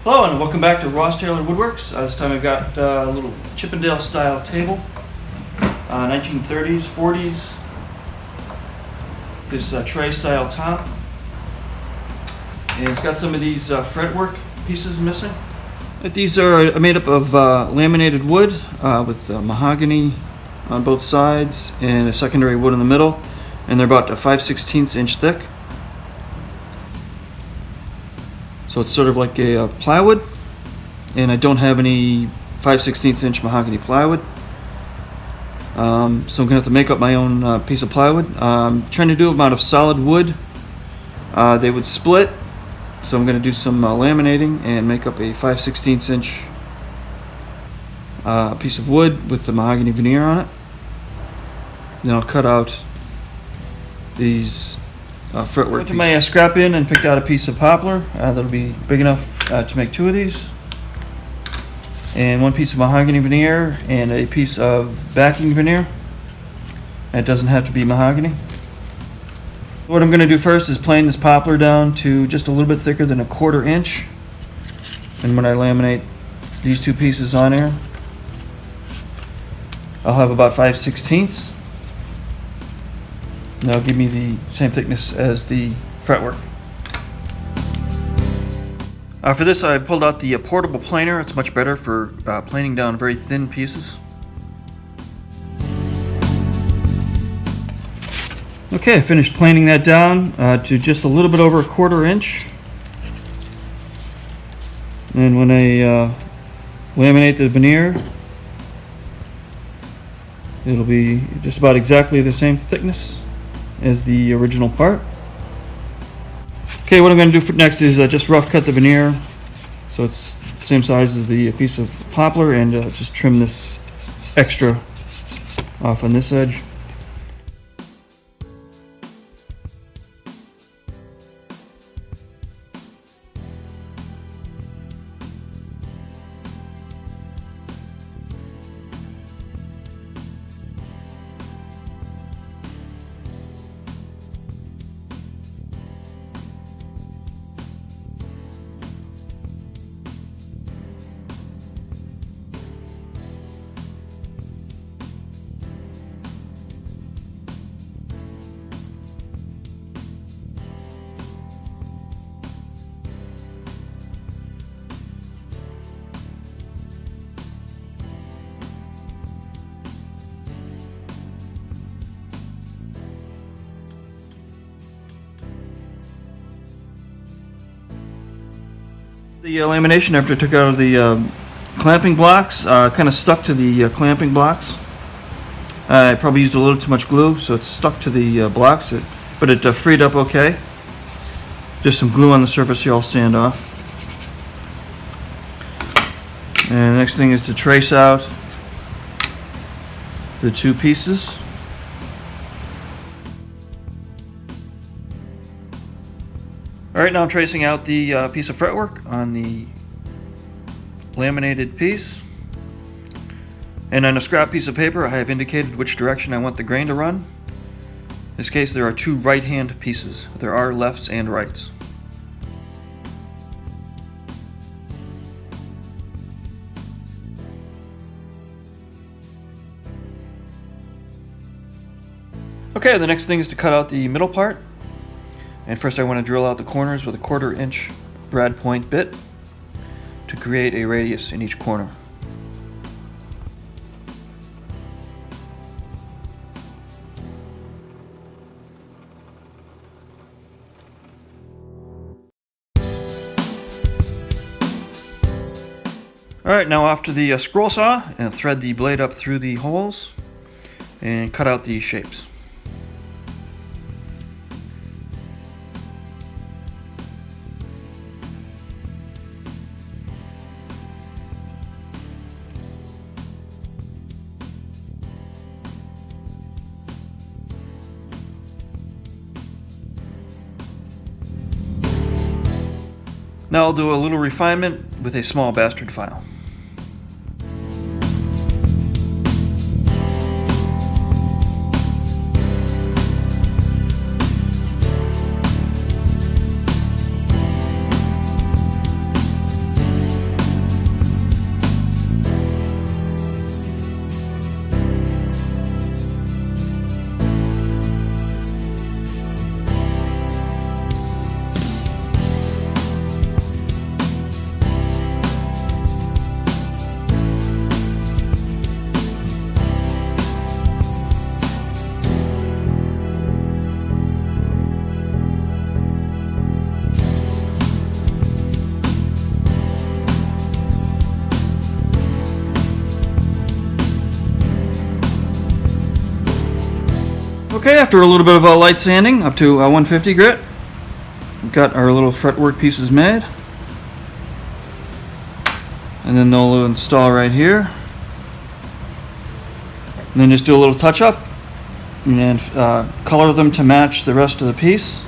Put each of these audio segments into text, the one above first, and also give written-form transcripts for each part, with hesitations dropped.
Hello and welcome back to Ross Taylor Woodworks. This time I've got a little Chippendale style table, 1930s, 40s. This tray style top, and it's got some of these fretwork pieces missing. These are made up of laminated wood with mahogany on both sides and a secondary wood in the middle, and they're about 5/16 inch thick. So it's sort of like a plywood, and I don't have any 5/16 inch mahogany plywood. So I'm gonna have to make up my own piece of plywood. I'm trying to do them out of solid wood. They would split, so I'm gonna do some laminating and make up a 5/16 inch piece of wood with the mahogany veneer on it. Then I'll cut out these fretwork. Went to my scrap bin and picked out a piece of poplar that'll be big enough to make two of these, and one piece of mahogany veneer and a piece of backing veneer. It doesn't have to be mahogany. What I'm going to do first is plane this poplar down to just a little bit thicker than 1/4 inch, and when I laminate these two pieces on here, I'll have about 5/16. And that'll give me the same thickness as the fretwork. For this, I pulled out the portable planer. It's much better for planing down very thin pieces. Okay, I finished planing that down to just a little bit over 1/4 inch. And when I laminate the veneer, it'll be just about exactly the same thickness as the original part. Okay, what I'm going to do next is just rough cut the veneer so it's the same size as the piece of poplar, and just trim this extra off on this edge. The lamination, after I took out the clamping blocks, kind of stuck to the clamping blocks. I probably used a little too much glue, so it's stuck to the blocks, but it freed up okay. Just some glue on the surface here I'll sand off. And the next thing is to trace out the two pieces. Alright, now I'm tracing out the piece of fretwork on the laminated piece. And on a scrap piece of paper, I have indicated which direction I want the grain to run. In this case, there are two right-hand pieces. There are lefts and rights. Okay, the next thing is to cut out the middle part. And first I want to drill out the corners with a 1/4 inch brad point bit to create a radius in each corner. Alright, now off to the scroll saw and thread the blade up through the holes and cut out these shapes. Now I'll do a little refinement with a small bastard file. Okay, after a little bit of light sanding up to 150 grit, we've got our little fretwork pieces made. And then they'll install right here. And then just do a little touch up and color them to match the rest of the piece.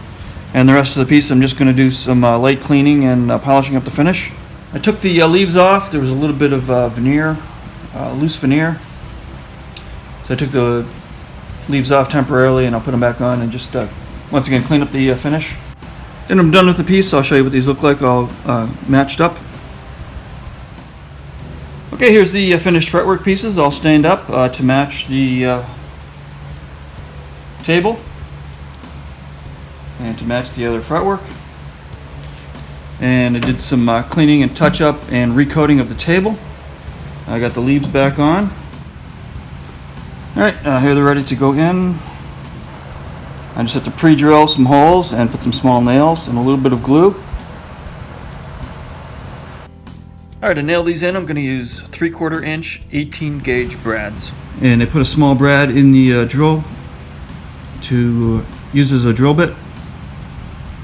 And the rest of the piece I'm just going to do some light cleaning and polishing up the finish. I took the leaves off. There was a little bit of veneer, loose veneer. So I took the leaves off temporarily and I'll put them back on and just once again clean up the finish. Then I'm done with the piece. I'll show you what these look like all matched up. Okay, here's the finished fretwork pieces all stained up to match the table and to match the other fretwork. And I did some cleaning and touch up and recoating of the table. I got the leaves back on. Alright, here they're ready to go in. I just have to pre-drill some holes and put some small nails and a little bit of glue. Alright, to nail these in, I'm going to use 3/4 inch 18 gauge brads. And I put a small brad in the drill to use as a drill bit.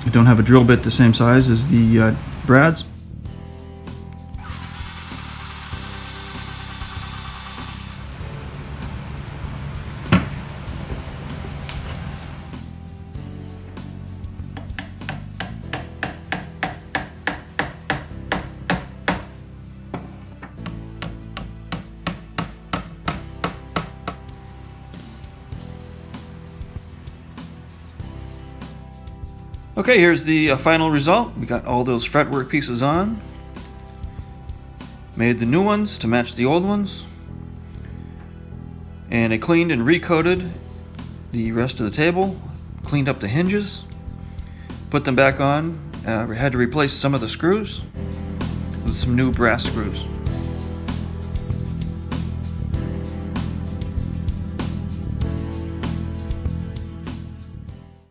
I don't have a drill bit the same size as the brads. Okay, here's the final result. We got all those fretwork pieces on. Made the new ones to match the old ones. And I cleaned and recoated the rest of the table. Cleaned up the hinges. Put them back on. We had to replace some of the screws with some new brass screws.